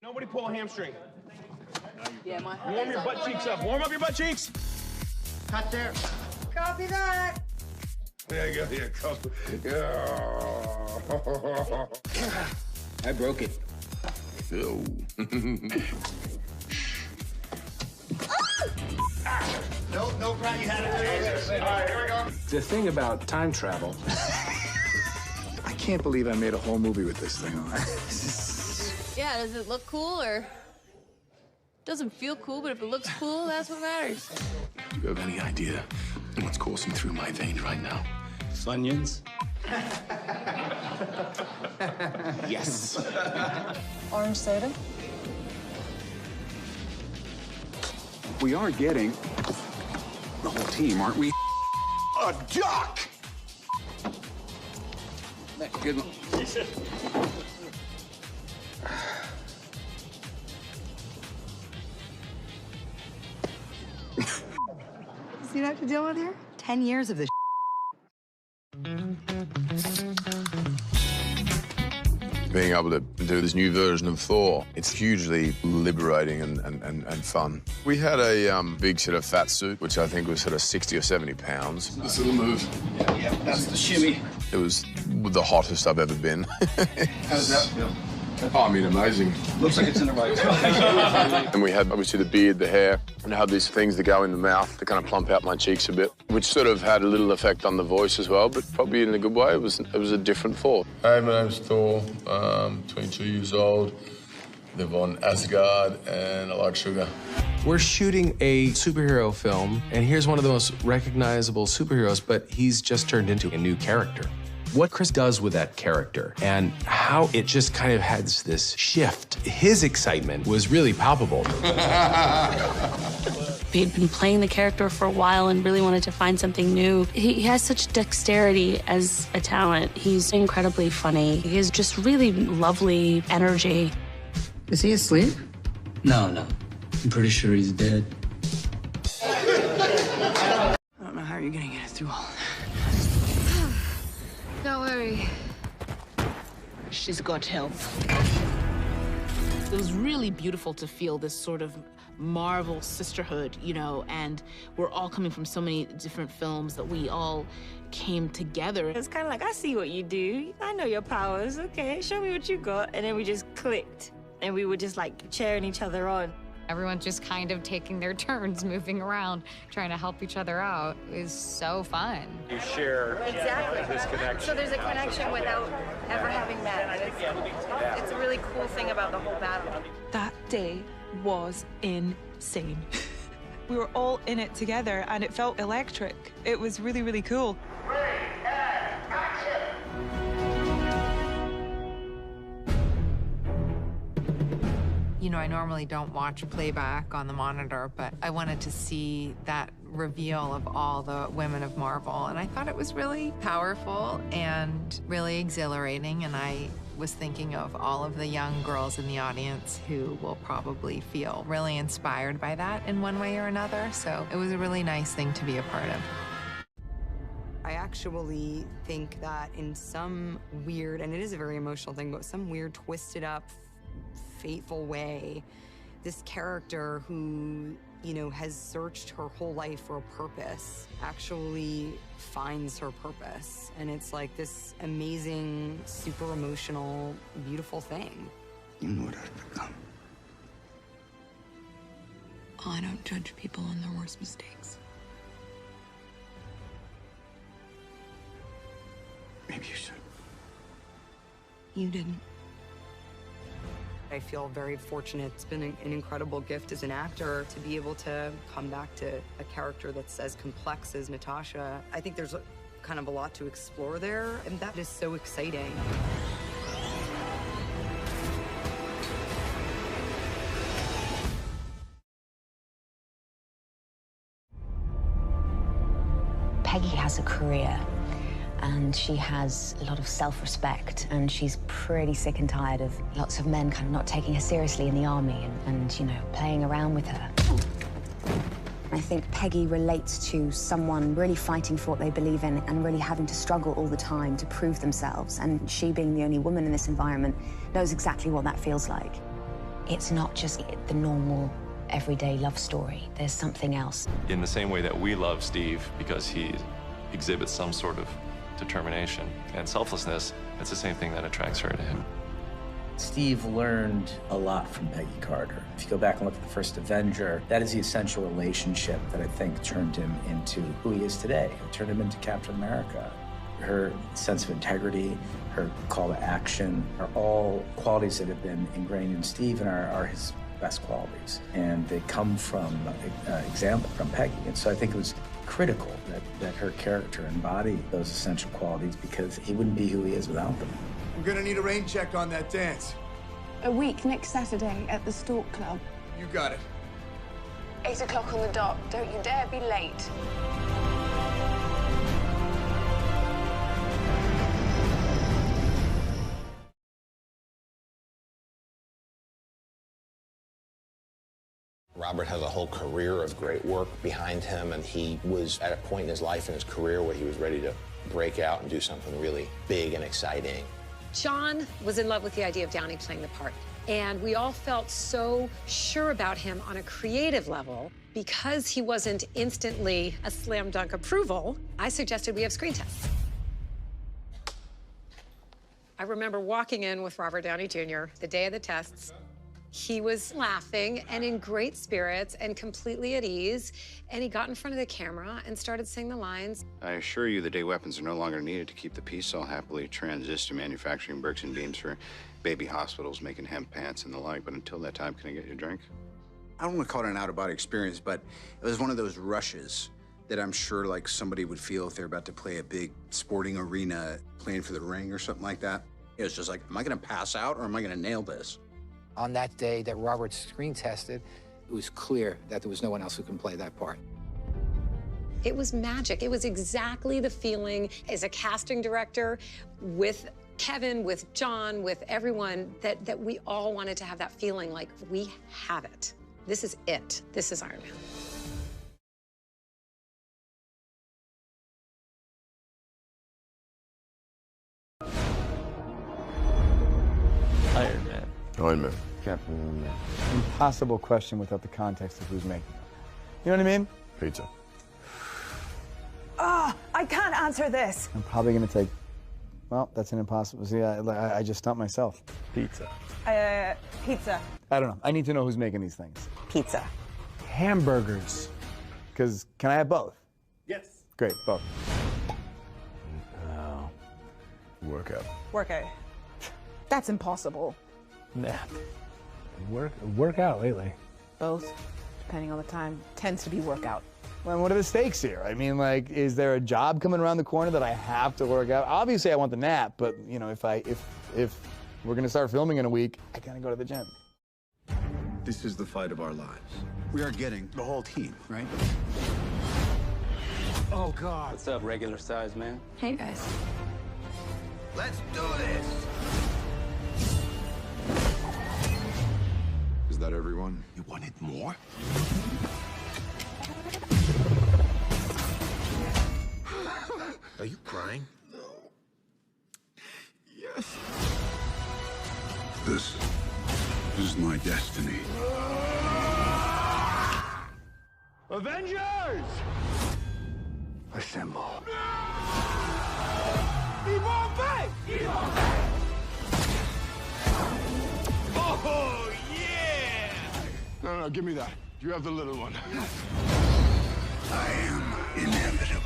Nobody pull a hamstring. Yeah, Warm your butt cheeks up. Warm up your butt cheeks. Cut there. Copy that. There you go. Yeah, copy. Yeah. I broke it. Ew. No problem. You had it. All right, here we go. The thing about time travel, I can't believe I made a whole movie with this thing on. Yeah, does it look cool or doesn't feel cool, but if it looks cool, that's what matters. Do you have any idea what's coursing through my veins right now? Funyuns. Yes. Orange soda? We are getting the whole team, aren't we? A duck! Good one. See what I have to deal with here? 10 years of this. Being able to do this new version of Thor, it's hugely liberating and fun. We had a big sort of fat suit, which I think was sort of 60 or 70 pounds. This little move. Yeah, that's the shimmy. It was the hottest I've ever been. How does that feel? Oh, I mean, amazing. Looks like it's in the right spot. And we had, obviously, the beard, the hair, and I had these things that go in the mouth to kind of plump out my cheeks a bit, which sort of had a little effect on the voice as well, but probably in a good way. It was a different Thor. Hi, my name's Thor. 22 years old. Live on Asgard, and I like sugar. We're shooting a superhero film, and here's one of the most recognizable superheroes, but he's just turned into a new character. What Chris does with that character and how it just kind of has this shift. His excitement was really palpable. He'd been playing the character for a while and really wanted to find something new. He has such dexterity as a talent. He's incredibly funny. He has just really lovely energy. Is he asleep? No. I'm pretty sure he's dead. I don't know how you're gonna get it through all that. Don't worry. She's got help. It was really beautiful to feel this sort of Marvel sisterhood, you know, and we're all coming from so many different films that we all came together. It's kind of like, I see what you do. I know your powers. Okay, show me what you got. And then we just clicked, and we were just like cheering each other on. Everyone just kind of taking their turns, moving around, trying to help each other out. It was so fun. You share this connection. So there's a connection without ever having met. It's a really cool thing about the whole battle. That day was insane. We were all in it together, and it felt electric. It was really, really cool. You know, I normally don't watch playback on the monitor, but I wanted to see that reveal of all the women of Marvel, and I thought it was really powerful and really exhilarating, and I was thinking of all of the young girls in the audience who will probably feel really inspired by that in one way or another, so it was a really nice thing to be a part of. I actually think that in some weird, and it is a very emotional thing, but some weird twisted up, fateful way, this character who, you know, has searched her whole life for a purpose actually finds her purpose. And it's like this amazing, super emotional, beautiful thing. You know what I've become. I don't judge people on their worst mistakes. Maybe you should. You didn't. I feel very fortunate. It's been an incredible gift as an actor to be able to come back to a character that's as complex as Natasha. I think there's kind of a lot to explore there, and that is so exciting. Peggy has a career, and she has a lot of self-respect, and she's pretty sick and tired of lots of men kind of not taking her seriously in the army and you know, playing around with her. I think Peggy relates to someone really fighting for what they believe in and really having to struggle all the time to prove themselves, and she, being the only woman in this environment, knows exactly what that feels like. it's not just the normal, everyday love story. There's something else. In the same way that we love Steve because he exhibits some sort of determination and selflessness, it's the same thing that attracts her to him. Steve learned a lot from Peggy Carter. If you go back and look at the first Avenger, that is the essential relationship that I think turned him into who he is today. It turned him into Captain America. Her sense of integrity, her call to action are all qualities that have been ingrained in Steve and are his best qualities. And they come from example from Peggy. And so I think it was critical that her character embody those essential qualities because he wouldn't be who he is without them. I'm gonna need a rain check on that dance. A week next Saturday at the Stork Club. You got it. 8 o'clock on the dot. Don't you dare be late. Robert has a whole career of great work behind him, and he was at a point in his life and his career where he was ready to break out and do something really big and exciting. John was in love with the idea of Downey playing the part, and we all felt so sure about him on a creative level. Because he wasn't instantly a slam dunk approval, I suggested we have screen tests. I remember walking in with Robert Downey Jr. the day of the tests. He was laughing and in great spirits and completely at ease, and he got in front of the camera and started saying the lines. I assure you the day weapons are no longer needed to keep the peace cell happily transist to manufacturing bricks and beams for baby hospitals, making hemp pants and the like, but until that time, can I get you a drink? I don't want to call it an out-of-body experience, but it was one of those rushes that I'm sure like somebody would feel if they're about to play a big sporting arena, playing for the ring or something like that. It was just like, am I gonna pass out or am I gonna nail this? On that day that Robert screen tested, it was clear that there was no one else who can play that part. It was magic. It was exactly the feeling as a casting director with Kevin, with John, with everyone, that we all wanted to have that feeling like we have it. This is it. This is Iron Man. Iron Man. Iron Man. Captain America. Impossible question without the context of who's making it. You know what I mean? Pizza. Ah, I can't answer this. I'm probably gonna take, well, that's an impossible, see, I just stumped myself. Pizza. Pizza. I don't know, I need to know who's making these things. Pizza. Hamburgers, because can I have both? Yes. Great, both. Workout. Workout. That's impossible. Nap. Work out lately. Both, depending on the time, tends to be workout. Well, what are the stakes here? I mean, like, is there a job coming around the corner that I have to work out? Obviously, I want the nap, but you know, if we're gonna start filming in a week, I gotta go to the gym. This is the fight of our lives. We are getting the whole team, right? Oh, God. What's up, regular size man? Hey, guys. Let's do this! Is that everyone? You wanted more? Are you crying? No. Yes. This is my destiny. Avengers! Assemble. Oh, yeah! No, give me that. You have the little one. I am inevitable.